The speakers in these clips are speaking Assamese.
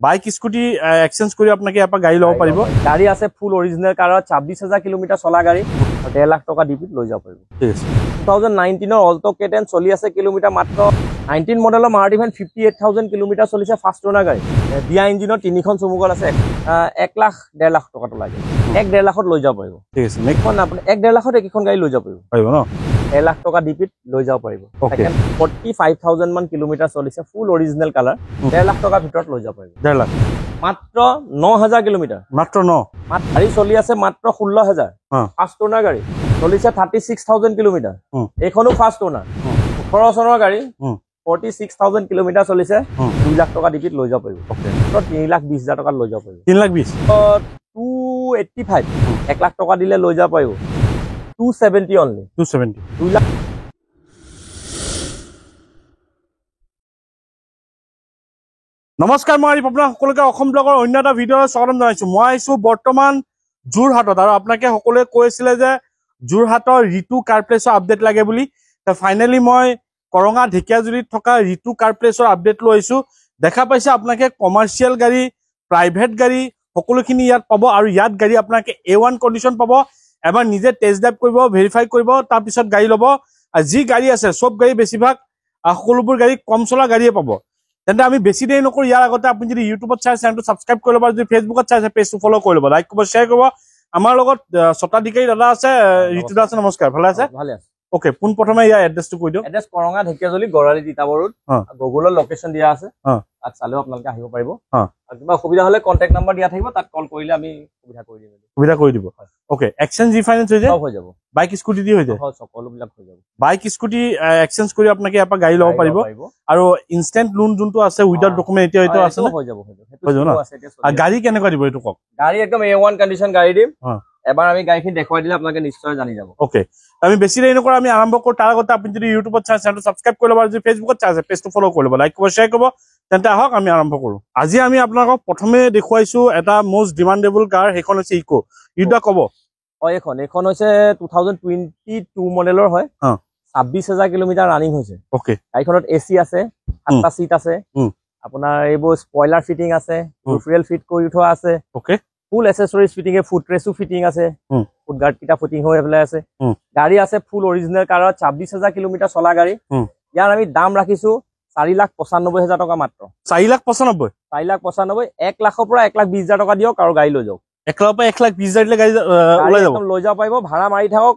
বাইক স্কুটি এক্সচেঞ্জ কৰি আপোনাকে ইয়াৰ পৰা গাড়ী ল'ব পাৰিব। গাড়ী আছে ফুল অৰিজিনেল কালাৰ 26,000 কিলোমিটাৰ চলা গাড়ী 1.5 লাখ টকা ডিপিত লৈ যাব পাৰিব। ঠিক আছে 2019 অল্টো K10 চলি আছে কিলোমিটাৰ মাত্ৰ 19 মডেলৰ মাৰুতি ভেন 58,000 কিলোমিটাৰ চলিছে ফাৰ্ষ্ট ওনাৰ গাড়ী দিয়া ইঞ্জিনৰ 3খন চুমুকল আছে 1 লাখ 1.5 লাখ টকা লাগে 1.5 লাখত লৈ যাব পাৰিব। ঠিক আছে নেক্সট আপুনি 1.5 লাখত এইখন গাড়ী লৈ যাব পাৰিব ন 1 লাখ টকা ডিপিত লৈ যাব পাৰিব। 45,000 মান কিলোমিটাৰ চলিছে ফুল অৰিজিনেল কালাৰ 1.5 লাখ টকাৰ ভিতৰত লৈ যাব পাৰিব। 1.5 লাখ মাত্ৰ 9,000 কিলোমিটাৰ মাত্ৰ 9 গাড়ী চলি আছে মাত্ৰ 16,000 ফাৰ্ষ্ট ওনাৰ গাড়ী চলিছে 36,000 কিলোমিটাৰ এইখনো ফাৰ্ষ্ট ওনাৰ 18 চনৰ গাড়ী 46,000 কিলোমিটাৰ চলিছে 2 লাখ টকা ডিপিত লৈ যাব পাৰিব। 3,20,000 টকাত লৈ যাব পাৰিব। 3,20,000 285 1 লাখ টকা দিলে লৈ যাব পাৰিব 270 অনলি 270 2 লাখ। নমস্কাৰ মই আপোনাক সকলোকে অসম ব্লগৰ অন্য এটা ভিডিঅ'লৈ স্বাগতম জনাইছো। মই আহিছো বৰ্তমান যোৰহাটত আৰু আপোনাকে সকলোৱে কৈছিলে যে যোৰহাটৰ ঋতু কাৰ প্লেছৰ আপডেট লাগে বুলি। ফাইনেলি মই কৰঙা ঢেকিয়াজুলিত থকা ঋতু কাৰ প্লেছৰ আপডেট লৈ আহিছো। দেখা পাইছে আপোনাকে কমাৰ্চিয়েল গাড়ী প্ৰাইভেট গাড়ী সকলোখিনি ইয়াত পাব আৰু ইয়াত গাড়ী আপোনাকে A1 কণ্ডিশ্যন পাব। এবাৰ নিজে টেষ্ট ড্ৰাইভ কৰিব ভেৰিফাই কৰিব তাৰপিছত গাড়ী ল'ব। আৰু যি গাড়ী আছে চব গাড়ী বেছিভাগ সকলোবোৰ গাড়ী কম চলা গাড়ীয়ে পাব। তেন্তে আমি বেছি দেৰি নকৰোঁ ইয়াৰ আগতে আপুনি যদি ইউটিউবত চাই চেনেলটো ছাবস্ক্ৰাইব কৰি ল'ব আৰু যদি ফেচবুকত চাই পেজটো ফ'ল' কৰি ল'ব লাইক কৰিব শ্বেয়াৰ কৰিব। আমাৰ লগত স্বত্বাধিকাৰী দাদা আছে ঋতু দা আছে নমস্কাৰ ভালে আছে ভালে আছে ওকে পোন প্ৰথমে ইয়াৰ এড্ৰেছটো কৈ দিওঁ। এড্ৰেছ কৰঙা ঢেকিয়াজুলি গৰালি তিতাবৰত গুগলৰ লোকেশ্যন দিয়া আছে তাত চালেও আপোনালোকে আহিব পাৰিব আৰু কিবা অসুবিধা হ'লে কন্টেক্ট নাম্বাৰ দিয়া থাকিব তাত কল কৰিলে আমি সুবিধা কৰি দিব ওকে এক্সচেঞ্জ ৰিফাইনেন্স হৈ যায় হৈ যাব বাইক স্কুটি দি হৈ যায় সকলোবিলাক হৈ যাব বাইক স্কুটি এক্সচেঞ্জ কৰি আপোনাকে ইয়াৰ পৰা গাড়ী ল'ব পাৰিব আৰু ইনষ্টেন্ট লোন যোনটো আছে উইদাউট ডকুমেণ্ট এতিয়া এইটো আছে হৈ যাব আৰু গাড়ী কেনেকুৱা দিব এইটো কওক। গাড়ী একদম A1 কণ্ডিশ্যন গাড়ী দিম এবাৰ আমি গাড়ীখিনি দেখুৱাই দিলে আপোনালোকে নিশ্চয় জানি যাব। ওকে আমি বেছি দেৰি নকৰোঁ আমি আৰম্ভ কৰোঁ। তাৰ আগতে আপুনি যদি ইউটিউবত চাই চেনেলটো ছাবস্ক্ৰাইব কৰি ল'ব আৰু যদি ফেচবুকত চাই পেজটো ফ'ল' কৰি ল'ব লাইক কৰিব শ্বেয়াৰ কৰিব। তেন্তে আহক আমি আৰম্ভ কৰোঁ। আজি আমি আপোনালোকক প্ৰথমে দেখুৱাইছো এটা মষ্ট ডিমাণ্ডেবল কাৰ সেইখন হৈছে ইকো ইউদা ক'ব এইখন হৈছে 2022 মডেলৰ হয় 26,000 কিলোমিটাৰ ৰানিং হৈছে। ওকে গাড়ীখনত AC আছে 7টা চিট আছে আপোনাৰ এইবোৰ স্পইলাৰ ফিটিং আছে ৰুফৰেল ফিট কৰি থোৱা আছে ওকে ফুল এসেসৰিজ ফিটিং ফুট ৰেসো ফিটিং আছে ফুট গাৰ্ড কিটা ফিটিং হৈ পেলাই আছে গাড়ী আছে ফুল অৰিজিনেল কালাৰ 26,000 কিলোমিটাৰ চলা গাড়ী ইয়াৰ আমি দাম ৰাখিছো 4,95,000 টকা মাত্ৰ 4,95,000 4,95,000 1 লাখৰ পৰা 1,20,000 টকা দিয়ক আৰু গাড়ী লৈ যাওক 1 লাখৰ পৰা 1,20,000 দিলে গাড়ী ওলাই যাব লৈ যাব পাৰিব ভাড়া মাৰি থাকক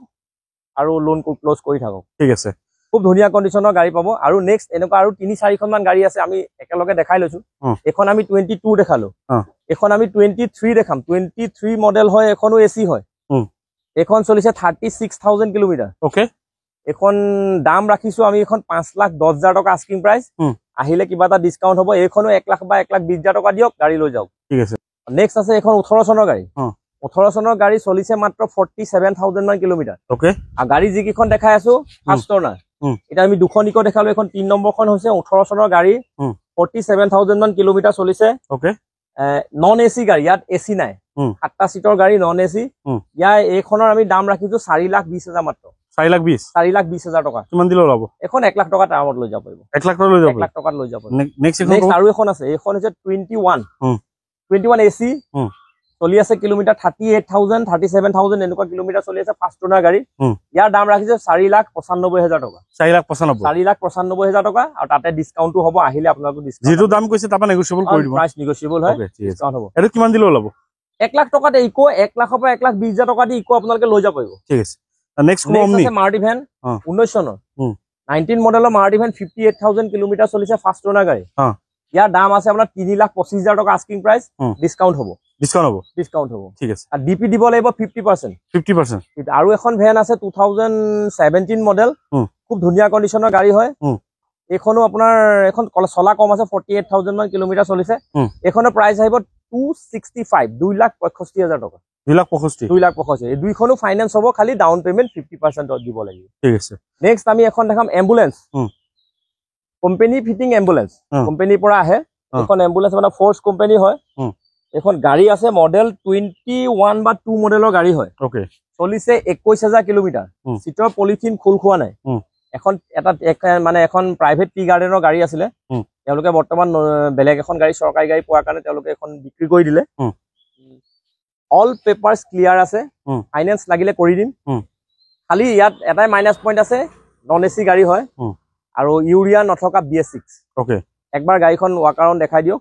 আৰু লোন ক্লোজ কৰি থাকক। ঠিক আছে খুব ধুনীয়া কণ্ডিশ্যনৰ গাড়ী পাব আৰু নেক্সট এনেকুৱা আৰু 3-4খন মান গাড়ী আছে আমি একেলগে দেখাই লৈছো। এখন আমি 22 দেখালো এখন আমি 23 দেখাম 23 মডেল হয় এখনো AC হয় এখন চলিছে 36,000 কিলোমিটাৰ ওকে এখন দাম ৰাখিছো আমি এখন 5,10,000 টকা আস্কিং প্ৰাইস আহিলে কিবা এটা ডিসকাউন্ট হ'ব এইখনো 1 লাখ বা 1,20,000 টকা দিয়ক গাড়ী লৈ যাওক। ঠিক আছে নেক্সট আছে এখন 18 চনৰ গাড়ী 18 চনৰ গাড়ী চলিছে মাত্ৰ 47,000 মান কিলোমিটাৰ ওকে আৰু গাড়ী যিকেইখন দেখাই আছো ফাৰ্ষ্ট ওনাৰ এটা আমি দুখন ইকো দেখালো এখন 3 নম্বৰখন হৈছে 18 চনৰ গাড়ী 47,000 মান কিলোমিটাৰ চলিছে ওকে নন AC গাড়ী ইয়াত AC নাই 7টা সিটৰ গাড়ী নন AC ইয়াৰ এইখনৰ আমি দাম ৰাখিছো 4,20,000 মাত্ৰ 4,20,000 টকা কিমান দিলে ওলাব এখন 1 লাখ টকা দামত লৈ যাব পাৰিব 1 লাখ টকা লৈ যাব 1 লাখ টকাত লৈ যাব নেক্সট আৰু এখন আছে এইখন হৈছে 21 AC চলি আছে কিলোমিটাৰ 38,000 37,000 এনেকুৱা কিলোমিটাৰ চলি আছে ফাৰ্ষ্ট ওনাৰ গাড়ী ইয়াৰ দাম ৰাখিছে 4,95,000 টকা 4,95,000 টকা আৰু তাতে ডিসকাউন্টটো হ'ব আহিলে আপোনালোক যেটো দাম কৈছে তাপা নেগোশিয়েবল কৰি দিব প্ৰাইস নেগোশিয়েবল হয় ডিসকাউন্ট হ'ব এটো কিমান দিলে ওলাব 1 লাখ টকাত ইকো 1 লাখৰ পৰা 1,20,000 টকা দি ইকো আপোনালোকে লৈ যাব পাৰিব। ঠিক আছে নেক্সট কোম্পানী আছে মাৰুতি ভেন 19 চনৰ 19 মডেলৰ মাৰুতি ভেন 58,000 কিলোমিটাৰ চলিছে ফাৰ্ষ্ট ওনাৰ গাড়ী ইয়াৰ দাম আছে আপোনাৰ 3,25,000 টকা আস্কিং প্ৰাইস ডিসকাউন্ট হ'ব ঠিক আছে আৰু ডিপি দিব লাগিব 50% আৰু এখন ভেন আছে 2017 মডেল খুব ধুনীয়া কণ্ডিশ্যনৰ গাড়ী হয় এইখনো আপোনাৰ এখন চলা কম আছে 48,000 মান কিলোমিটাৰ চলিছে এইখনৰ প্ৰাইস আহিব 265 2,65,000 টকা 2,65,000 এই দুইখনো ফাইনান্স হ'ব খালি ডাউন পেমেন্ট 50% দিব লাগিব। ঠিক আছে নেক্সট আমি এখন দেখাম এম্বুলেন্স কোম্পানী ফিটিং এম্বুলেন্স কোম্পানীৰ পৰা আহে এখন এম্বুলেন্স মানে ফ'ৰ্চ কোম্পানী হয় এখন গাড়ী আছে মডেল 21 বা 2 মডেলৰ গাড়ী হয় ওকে চলিছে 21,000 কিলোমিটাৰ সিটৰ পলিথিন খুল খোৱা নাই এখন এটা মানে এখন প্ৰাইভেট টি গাৰ্ডেনৰ গাড়ী আছিলে তেওঁলোকে বৰ্তমান বেলেগ এখন গাড়ী চৰকাৰী গাড়ী পোৱাৰ কাৰণে তেওঁলোকে এখন বিক্ৰী কৰি দিলে। অল পেপাৰ্স ক্লিয়াৰ আছে, ফাইনেন্স লাগিলে কৰি দিম। খালি ইয়াত এটাই মাইনাছ পইণ্ট আছে, নন এচি গাড়ী হয় আৰু ইউৰিয়া নথকা BS6। ওকে, একবাৰ গাড়ীখন ৱাকাৰন দেখাই দিয়ক।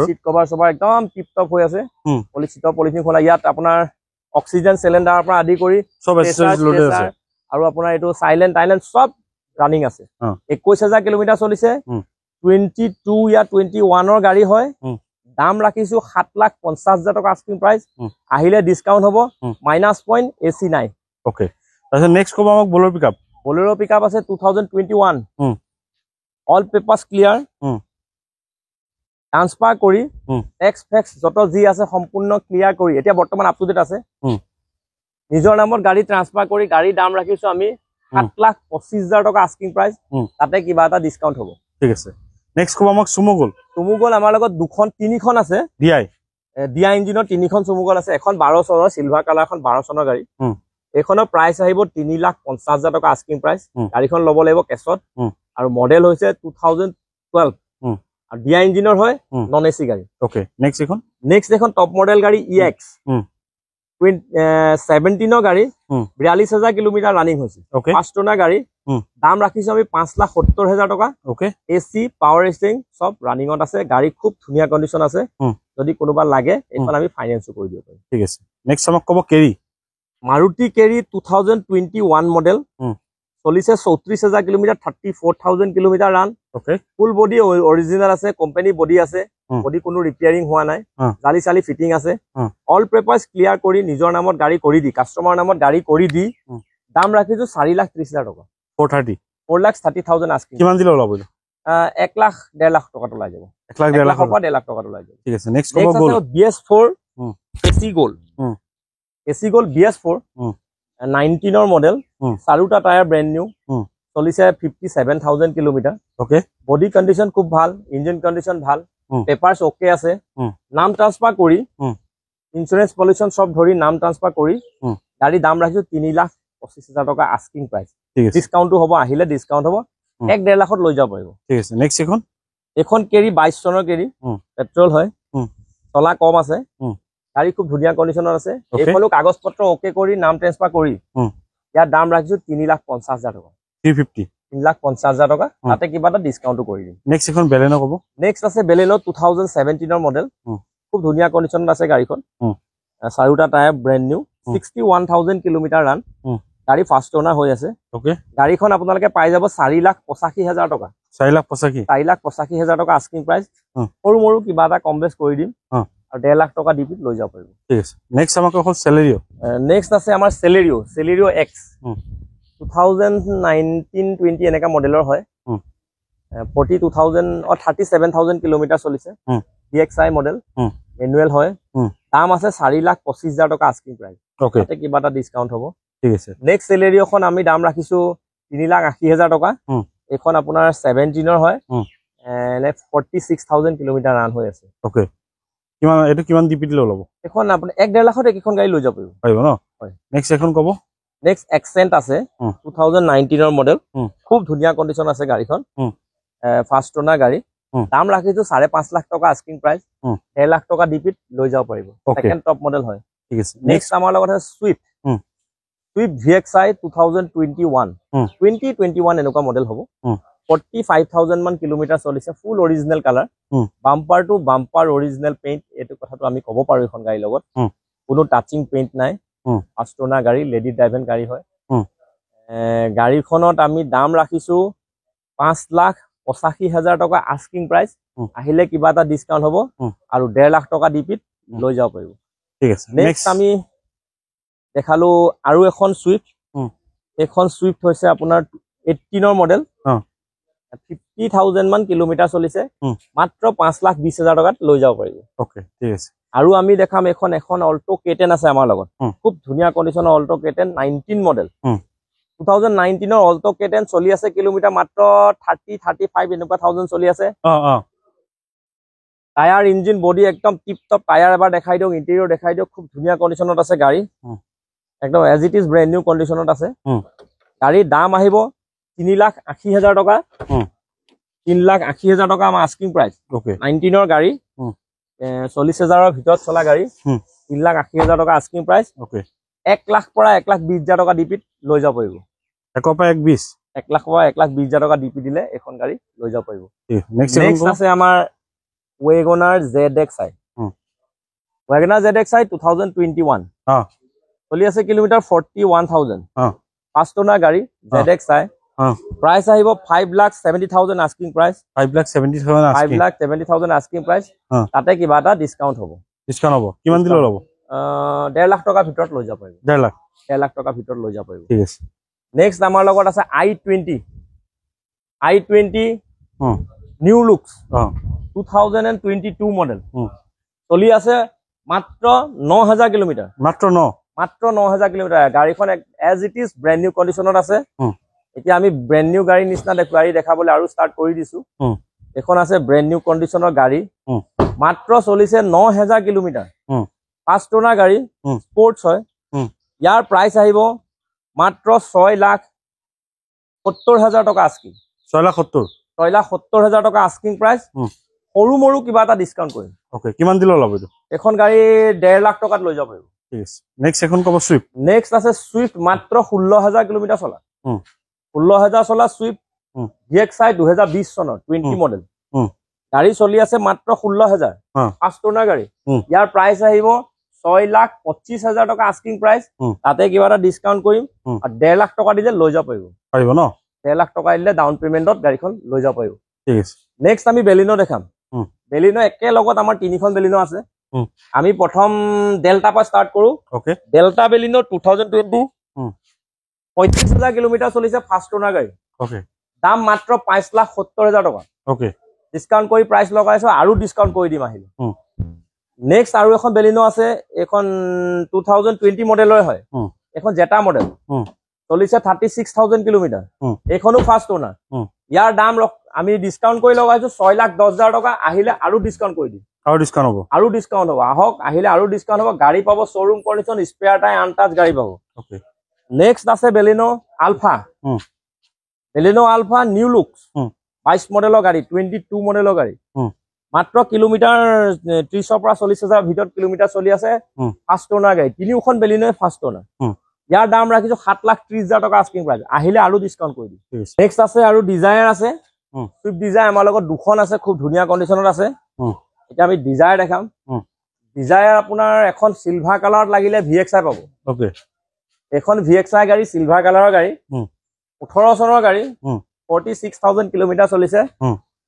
চিট কভাৰ চভাৰ একদম টিপ টপ হৈ আছে, পলিথিন খোলা। ইয়াত আপোনাৰ অক্সিজেন চিলিণ্ডাৰৰ পৰা আদি কৰি চব আৰু আপোনাৰ এইটো চাইলেণ্ট টাইলেণ্ট চব ৰানিং আছে। 21,000 কিলোমিটাৰ চলিছে। 22 या 21 গাড়ী হয়। দাম ৰাখিছো 7,50,000 টকা আস্কিং প্ৰাইস। আহিলে ডিসকাউন্ট হ'ব, মাইনাস পইণ্ট, এসি নাই। ওকে, তাৰপিছত নেক্সট ক'ব আমাক বলেৰো পিকআপ। বলেৰো পিকআপ আছে 2021, অল পেপাৰ্স ক্লিয়াৰ, ট্ৰান্সফাৰ কৰি টেক্স ফেক্স যত যি আছে সম্পূৰ্ণ ক্লিয়াৰ কৰি এতিয়া বৰ্তমান আপ টু ডেট আছে। নিজৰ নামত গাড়ী ট্ৰান্সফাৰ কৰি গাড়ী দাম ৰাখিছো আমি 7,25,000 টকা আস্কিং প্ৰাইস। তাতে কিবা এটা ডিসকাউন্ট হ'ব। ঠিক আছে, নেক্সট ক'ব আমাক সুমোগল। সুমোগল আমাৰ লগত তিনিখন আছে। ডিআই ইঞ্জিনৰ 3খন সুমোগল আছে। এখন 12 চনৰ সিলভাৰ কালাৰ, এখন 12 চনৰ গাড়ী। এইখনৰ প্ৰাইস আহিব 3,50,000 টকা আস্কিং প্ৰাইস। গাড়ীখন ল'ব লাগিব কেছত আৰু মডেল হৈছে 2012 আৰু ডিআই ইঞ্জিনৰ হয়, নন এচি গাড়ী। ওকে, নেক্সট এখন টপ মডেল গাড়ী EX 17 গাড়ী, 42,000 কিলোমিটাৰ ৰানিং হৈছে। ফাৰ্ষ্ট ওনাৰ গাড়ী, দাম ৰাখিছো আমি 5,70,000 টকা। ওকে, এসি পাৱাৰ ষ্টিয়াৰিং চব ৰানিঙত আছে। গাড়ী খুব ধুনীয়া কণ্ডিশ্যন আছে। যদি কোনোবা লাগে এইখন আমি ফাইনেন্সো কৰি দিব পাৰিম। ঠিক আছে, নেক্সট আমাক ক'ব কেৰি। মাৰুতি কেৰি 2021 মডেল, চলিছে 34,000 kilometre, 34,000 kilometre run. Full body original আছে, কোম্পানী বডি আছে, বডি কোনো ৰিপেয়াৰিং হোৱা নাই, জালি চালি ফিটিং আছে। অল পেপাৰ্স ক্লিয়াৰ কৰি নিজৰ নামত গাড়ী কৰি দি, কাষ্টমাৰ নামত গাড়ী কৰি দি দাম ৰাখিছো 4,30,000 টকা। 4,30,000 আস্কিং। কিমান দিলে ওলাব? 1,00,000-1,50,000 টকাত ওলাই যাব। 1,00,000 পৰা 1,00,000 টকাত ওলাই যাব। ঠিক আছে, নেক্সট ক'ব গ'ল। BS4 AC gold. AC gold BS4 19 model, চাৰিটা টায়াৰ ব্ৰেণ্ড নিউ, চলিছে 57,000 কিলোমিটাৰ। ওকে, বডি কণ্ডিশ্যন খুব ভাল, ইঞ্জিন কণ্ডিশ্যন ভাল, পেপাৰ্স ওকে আছে। নাম ট্ৰান্সফাৰ কৰি ইঞ্চুৰেঞ্চ পলিউশ্যন চব ধৰি নাম ট্ৰান্সফাৰ কৰি গাড়ী দাম ৰাখিছো 3,25,000 টকা আস্কিং প্ৰাইস। ডিসকাউন্টটো হ'ব, আহিলে ডিসকাউন্ট হ'ব, 1-1.5 লাখত লৈ যাব পাৰিব। ঠিক আছে, নেক্সট এখন কেৰি 22 চনৰ কেৰি, পেট্ৰল হয়, চলা কম আছে, গাড়ী খুব ধুনীয়া কণ্ডিশ্যনত আছে। এইখনো কাগজ পত্ৰ ওকে কৰি নাম ট্ৰান্সফাৰ কৰি ইয়াৰ দাম ৰাখিছো 3,50,000 টকা। 3,50,000 টকা, তাতে কিবা এটা ডিসকাউন্টটো কৰি দিম। নেক্সট এখন বেলেনো ক'ব। নেক্সট আছে বেলেনো 2017 মডেল, খুব ধুনীয়া কণ্ডিশ্যনত আছে গাড়ীখন। চাৰিটা tyre brand new, 61,000 kilometre run. গাড়ী ফাৰ্ষ্ট ওনাৰ হৈ আছে। গাড়ীখন আপোনালোকে পাই যাব 4,85,000 টকা। 4,85,000 টকা আস্কিং প্ৰাইস। সৰু মৰু কিবা এটা কম বেছ কৰি দিম আৰু 1.5 লাখ টকা দি লৈ যাব পাৰিব। ঠিক আছে, নেক্সট আমাক এখন চেলেৰিও। নেক্সট আছে আমাৰ চেলেৰিও X 2019-20 এনেকা মডেলৰ হয়। 37,000 কিলোমিটাৰ চলিছে। DXi মডেল, মেনুৱেল হয়। দাম আছে 4,25,000 টকা আস্কিং প্ৰাইস। তাতে কিবা এটা ডিসকাউন্ট হ'ব। ঠিক আছে, নেক্সট চেলেৰিওখন আমি দাম ৰাখিছো 3,80,000 টকা। এইখন আপোনাৰ 17 হয়, 46,000 কিলোমিটাৰ ৰান হৈ আছে। ওকে, কিমান এটো কিমান ডিপি দিলে ওলাব? এখন আপুনি 1-1.5 লাখত এইখন গাড়ী লৈ যাব পাৰিব ন? হয়, নেক্সট এখন ক'ব। নেক্সট এক্সেন্ট আছে 2019 মডেল, খুব ধুনীয়া কণ্ডিশ্যন আছে গাড়ীখন, ফাৰ্ষ্ট ওনাৰ গাড়ী। দাম ৰাখিছো 5.5 লাখ টকা আস্কিং প্ৰাইস। 1.5 লাখ টকা ডিপিত লৈ যাব পাৰিব। সেকেন্ড টপ মডেল হয়। ঠিক আছে, নেক্সট আমাৰ লগত আছে সুইফট VXi 2021 এনেকুৱা মডেল হ'ব। 45,000 মান কিলোমিটাৰ চলিছে, full original colour, bumper to bumper original paint. এইটো কথাটো আমি ক'ব পাৰো এইখন গাড়ীৰ লগত, কোনো টাচিং পেইণ্ট নাই। ফাৰ্ষ্ট ওনাৰ গাড়ী, লেডি ড্ৰাইভেন গাড়ী হয়। গাড়ীখনত আমি দাম ৰাখিছো 5,85,000 টকা আস্কিং প্ৰাইস। আহিলে কিবা এটা ডিসকাউন্ট হ'ব আৰু 1.5 লাখ টকা ডিপিত লৈ যাব পাৰিব। ঠিক আছে, নেক্সট আমি দেখালো আৰু এখন সুইফট। এইখন সুইফট হৈছে আপোনাৰ 18 মডেল, 50,000 মান কিলোমিটাৰ চলিছে, মাত্ৰ 5,20,000 টকাত লৈ যাব পাৰিব। ওকে, ঠিক আছে। আৰু আমি দেখাম এখন অল্টো K10 আছে আমাৰ লগত, খুব ধুনীয়া কণ্ডিশ্যনৰ Alto K10 19 model. 2019 Alto K10 চলি আছে কিলোমিটাৰ মাত্ৰ 30-35 এনেকুৱা 1000 চলি আছে। টায়াৰ, ইঞ্জিন, বডি একদম টিপ টপ। টায়াৰ এবাৰ দেখাই দিয়ক, ইণ্টেৰিয়ৰ দেখাই দিয়ক, খুব ধুনীয়া কণ্ডিশ্যনত আছে গাড়ী, একদম as it is brand new কণ্ডিশ্যনত আছে। গাড়ীৰ দাম আহিব 3,80,000 টকা। 3,80,000 টকা আমাৰ আস্কিং প্ৰাইচ ওকে 19 ৰ গাড়ী 40,000 ৰ ভিতৰত চলা গাড়ী 3,80,000 টকা আস্কিং প্ৰাইচ ওকে 1 লাখ পৰা 1,20,000 টকা ডিপিত লৈ যাব পাৰিব 1 পৰা 1,20 1 লাখ পৰা 1,20,000 টকা ডিপি দিলে এখন গাড়ী লৈ যাব পাৰিব নেক্সট আছে আমাৰ WagonR ZXi WagonR ZXi 2021 চলি আছে কিলোমিটাৰ 41,000 ফাৰ্ষ্ট ওনাৰ গাড়ী ZXi প্ৰাইস আহিব 5,70,000 আস্কিং প্ৰাইস 5,70,000 আস্কিং প্ৰাইস তাতে কিবা এটা ডিসকাউন্ট হ'ব কিমান দিলে ল'ব 1.5 লাখ টকা ভিতৰত লৈ যাব পাৰিব 1.5 লাখ টকা ভিতৰত লৈ যাব পাৰিব ঠিক আছে নেক্সট আমাৰ লগত আছে i20 নিউ লুকস 2022 মডেল চলি আছে মাত্ৰ 9,000 কিলোমিটাৰ মাত্ৰ 9,000 কিলোমিটাৰ গাড়ীখন as it is brand new কন্ডিশনত আছে এতিয়া আমি ব্র্যান্ড নিউ গাড়ী নিচিনা গাড়ী দেখাবলৈ আৰু স্টাৰ্ট কৰি দিছো এখন আছে ব্ৰ্যান্ড নিউ কন্ডিশনৰ গাড়ী মাত্ৰ চলিছে 9,000 কিলোমিটাৰ ফাৰ্ষ্ট ওনাৰ গাড়ী স্পোৰ্টস হয় ইয়াৰ প্ৰাইস আহিব মাত্ৰ 6,70,000 টকা আস্কিং 6,70,000 টকা আস্কিং প্ৰাইস সৰু মৰু কিবা এটা ডিসকাউন্ট কৰিম ওকে কিমান দিলে ল'ব এইটো এখন গাড়ী 1.5 লাখ টকাত লৈ যাব পাৰিব ঠিক আছে নেক্সট এখন কব সুইফট নেক্সট আছে সুইফট মাত্ৰ 16,000 কিলোমিটাৰ চলা 16,000 চলা সুইফট DXi 2020 চনৰ 20 মডেল গাড়ী চলি আছে মাত্ৰ 16,000 ফাৰ্ষ্ট ওনাৰ গাড়ী ইয়াৰ প্ৰাইস আহিব 6,25,000 টকা আস্কিং প্ৰাইস তাতে কিবা এটা ডিসকাউন্ট কৰিম আৰু 1.5 লাখ টকা দিলে লৈ যাব পাৰিব ন 1.5 লাখ টকা দিলে ডাউন পেমেন্টত গাড়ীখন লৈ যাব পাৰিব ঠিক আছে নেক্সট আমি বেলিনো দেখাম বেলিনো একে লগত আমাৰ তিনিখন বেলিনো আছে আমি প্ৰথম ডেল্টা পৰা স্টাৰ্ট কৰো ওকে ডেল্টা বেলিনো 2020 35,000 কিলোমিটাৰ চলিছে ফাৰ্ষ্ট ওনাৰ গাড়ী ওকে দাম মাত্ৰ 5,70,000 টকা ওকে ডিসকাউন্ট কৰি প্ৰাইস লগাইছো আৰু ডিসকাউন্ট কৰি দিম আহিলে নেক্সট আৰু এখন বেলিনো আছে এখন 2020 মডেলৰ হয় এখন জেটা মডেল চলিছে 36,000 কিলোমিটাৰ এখনো ফাৰ্ষ্ট ওনাৰ ইয়াৰ দাম আমি ডিসকাউন্ট কৰি লগাইছো 6,10,000 টকা আহিলে আৰু ডিসকাউন্ট কৰি দিম আৰু ডিসকাউন্ট হ'ব আহক আহিলে আৰু ডিসকাউন্ট হ'ব গাড়ী পাব showroom condition spare tyre untouch গাড়ী পাব ওকে নেক্সট আছে বেলিনো আলফা নিউ লুকস 22 মডেলৰ গাড়ী 22 মডেলৰ গাড়ী মাত্ৰ কিলোমিটাৰ 30 পৰা 40,000 ভিতৰত কিলোমিটাৰ চলি আছে ফাৰ্ষ্ট ওনাৰ গাড়ী তিনিখন বেলিনো ফাৰ্ষ্ট ওনাৰ ইয়াৰ দাম ৰাখিছো 7,30,000 টকা আস্কিং প্ৰাইস আহিলে আৰু ডিসকাউন্ট কৰি দিম নেক্সট আছে আৰু ডিজায়াৰ আছে সুইফট ডিজায়াৰ আমাৰ লগত দুখন আছে খুব ধুনীয়া কন্ডিশনত আছে এটা আমি ডিজায়াৰ দেখাম ডিজায়াৰ আপোনাৰ এখন সিলভাৰ কালাৰত লাগিলে VXi পাব ওকে এখন VXi গাড়ী সিলভাৰ কালাৰৰ গাড়ী 18 চনৰ গাড়ী 46,000 কিলোমিটাৰ চলিছে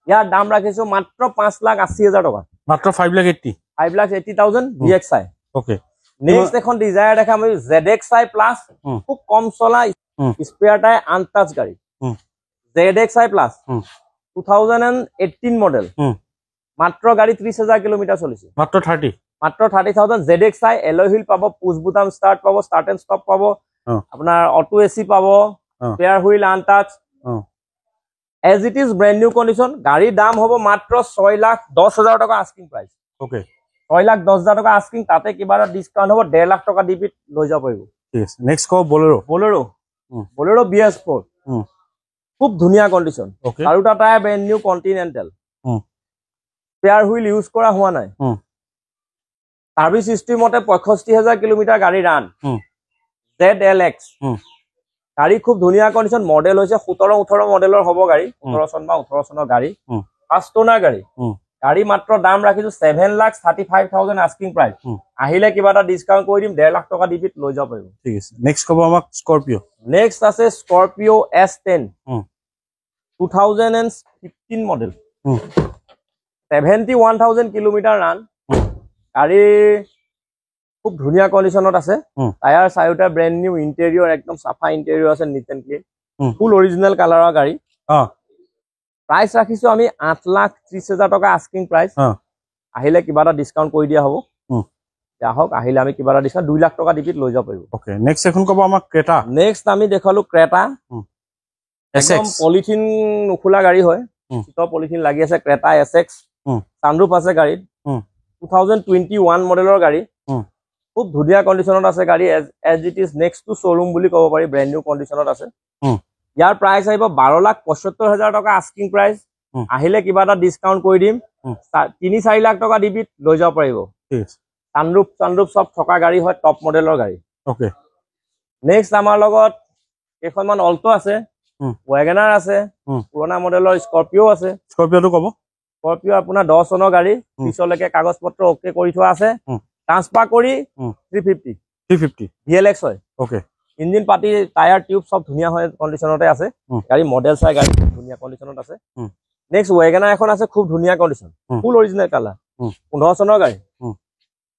ইয়াৰ দাম ৰাখিছো মাত্ৰ 5,80,000 টকা মাত্ৰ 5,80,000 VXi ওকে নেক্সট এখন ডিজায়াৰ দেখাম ZXi প্লাস খুব কম চলা স্পেয়াৰ টাই আনটাচ গাড়ী ZXi প্লাস 2018 মডেল মাত্ৰ গাড়ী 30,000 কিলোমিটাৰ চলিছে মাত্ৰ 30,000 ZXi এলয় হুইল পাব পুশ বুটাম ষ্টাৰ্ট পাব ষ্টাৰ্ট এণ্ড ষ্টপ পাব আপোনাৰ অটো এসি পাব spare wheel untouch as it is brand new condition গাড়ীৰ দাম হ'ব মাত্ৰ 6,10,000 টকা আস্কিং প্ৰাইস ওকে 6,10,000 টকা আস্কিং তাতে কিবা এটা ডিসকাউন্ট হ'ব 1.5 লাখ টকা ডিপিত লৈ যাব পাৰিব ঠিক আছে নেক্সট কো বলেৰো BS4 খুব ধুনীয়া কন্ডিশন আৰু টাটাই brand new continental spare wheel use কৰা হোৱা নাই সাৰ্ভিস হিস্ট্ৰি মতে 65,000 কিলোমিটাৰ গাড়ি ৰান ZLX গাড়ি খুব ধুনিয়া কন্ডিশন মডেল হয়েছে 17-18 মডেলৰ হ'ব গাড়ি 17 চন বা 18 চনৰ গাড়ি ফাৰ্স্ট ওনাৰ গাড়ি গাড়ি মাত্ৰ দাম ৰাখিছো 7,35,000 আস্কিং প্ৰাইস আহিলে কিবা এটা ডিসকাউন্ট কৰি দিম 1.5 লাখ টকা ডিপিত লৈ যাব পাৰিব ঠিক আছে নেক্সট কব আমাক স্কৰপিও নেক্সট আছে Scorpio S10 2015 model 71,000 kilometre run গাড়ি খুব ধুনিয়া কন্ডিশনত আছে টায়াৰ চাৰিটা ব্ৰ্যান্ড নিউ ইন্টেৰিয়ৰ একদম সাফা ইন্টেৰিয়ৰ আছে neat and clean full original কালাৰৰ গাড়ি প্ৰাইস ৰাখিছো আমি 8,30,000 টকা আস্কিং প্ৰাইস আহিলে কিবা এটা ডিসকাউন্ট কৰি দিয়া হ'ব যাহক আহিলে আমি কিবা এটা ডিসকাউন্ট 2 লাখ টকা ডিপিত লৈ যাব পাৰিব ওকে নেক্সট এখন কব আমাক ক্ৰেটা নেক্সট আমি দেখালো ক্ৰেটা একদম পলিথিন নুখোলা গাড়ি হয় তো পলিথিন লাগি আছে ক্ৰেটা SX সানৰুফ আছে গাড়ীত 2021 মডেলৰ গাড়ী খুব ধুনিয়া কন্ডিশনত আছে গাড়ী as it is next to showroom বুলি ক'ব পাৰি ব্ৰ্যান্ড নিউ কন্ডিশনত আছে ইয়াৰ প্ৰাইস আহিব 12,75,000 টকা আস্কিং প্ৰাইস আহিলে কিবা এটা ডিছকাউণ্ট কৰি দিম 3-4 লাখ টকা দিবি লৈ যাব পাৰিব ঠিক আছে চানৰুফ চব থকা গাড়ী হয় টপ মডেলৰ গাড়ী ওকে নেক্সট আমাৰ লগত কেইখনমান অল্টো আছে ৱেগনাৰ আছে পুৰণা মডেলৰ স্কৰপিঅ আছে স্কৰপিঅটো ক'ব স্কৰপিঅ আপোনাৰ 10 চনৰ গাড়ী পিছলৈকে কাগজ পত্ৰ ওকে কৰি থোৱা আছে ট্ৰান্সফাৰ কৰি 350 VLX হয় ওকে ইঞ্জিন পাতি টায়াৰ টিউব সব ধুনীয়া হয় কণ্ডিশ্যনতে আছে গাড়ী মডেল চাই গাড়ী ধুনীয়া কণ্ডিশ্যনত আছে নেক্সট ৱেগনাৰ এখন আছে খুব ধুনীয়া কণ্ডিশ্যন ফুল অৰিজিনেল কালাৰ 15 চনৰ গাড়ী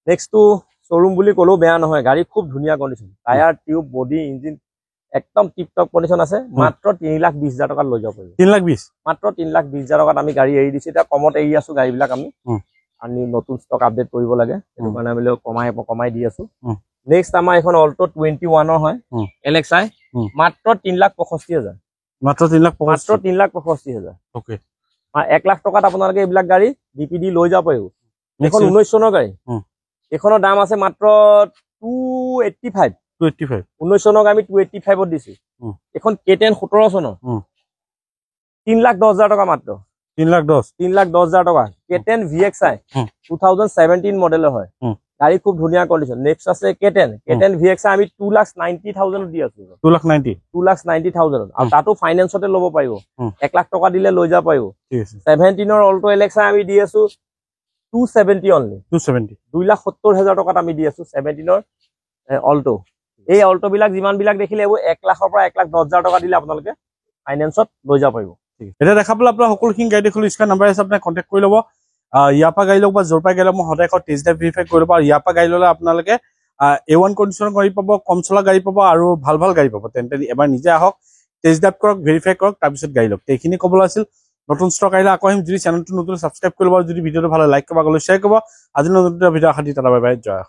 নেক্সটটো শ্বৰুম বুলি ক'লেও বেয়া নহয় গাড়ী খুব ধুনীয়া condition tyre tube body engine একদম টিপটপ কণ্ডিশ্যন আছে মাত্ৰ 3,20,000 টকাত লৈ যাব পাৰিব 3,20,000 মাত্ৰ 3,20,000 টকাত আমি গাড়ী এৰি দিছো এটা কমত এৰি আছো গাড়ীবিলাক আমি নতুন ষ্টক আপডেট কৰিব লাগে সেইটো কাৰণে আমি কমাই দি আছো নেক্সট আমাৰ এখন অল্টো 21 হয় LXi মাত্ৰ 3,65,000 মাত্ৰ 3,65,000 ওকে 1 লাখ টকাত আপোনালোকে এইবিলাক গাড়ী DPD লৈ যাব পাৰিব এখন 19 চনৰ গাড়ী এখনৰ দাম আছে মাত্ৰ 285 19 চনৰ আমি 285 ত দিছো এখন K10 17 চনৰ 3,10,000 টকা মাত্ৰ 3,10,000 টকা K10 VXi 2017 মডেলৰ হয় গাড়ী খুব ধুনীয়া কণ্ডিশ্যন নেক্সট আছে K10 VXi আমি 2,90,000 দি আছো 2,90,000 আৰু তাতো ফাইনেন্সতে ল'ব পাৰিব 1 লাখ টকা দিলে লৈ যাব পাৰিব ঠিক আছে 17 অল্টো LXi আমি দি আছো 270 অনলি 2,70,000 টকাত আমি দি আছো 17 অল্টো এই অল্টো বিলাক যিমান বিলাক দেখিলে এইবোৰ 1 লাখৰ পৰা 1,10,000 টকা দিলে আপোনালোকে ফাইনেন্সত লৈ যাব পাৰিব এটা দেখাবলৈ আপোনাৰ সকলোখিনি গাড়ী দেখিলো স্ক্ৰীন নাম্বাৰ আছে আপুনি কন্টেক্ট কৰি ল'ব ইয়াৰ পৰা গাড়ী লওক বা য'ৰ পৰা গাড়ী লওক মই সদায় টেষ্ট ড্ৰাইভ ভেৰিফাই কৰি ল'ব আৰু ইয়াৰ পৰা গাড়ী ল'লে আপোনালোকে A1 কণ্ডিশ্যনৰ গাড়ী পাব কম চলা গাড়ী পাব আৰু ভাল গাড়ী পাব তেন্তে এবাৰ নিজে আহক টেষ্ট ড্ৰাইভ কৰক ভেৰিফাই কৰক তাৰপিছত গাড়ী লওক এইখিনি ক'বলৈ আছিল নতুন ষ্টক আহিলে আকৌ আহিম যদি চেনেলটো নতুন ছাবস্ক্ৰাইব কৰি ল'ব যদি ভিডিঅ'টো ভাল লাইক কৰিব আগলৈ শ্বেয়াৰ কৰিব আজি নতুন ভিডিঅ' আশা দি টাটা বাই বাই জয়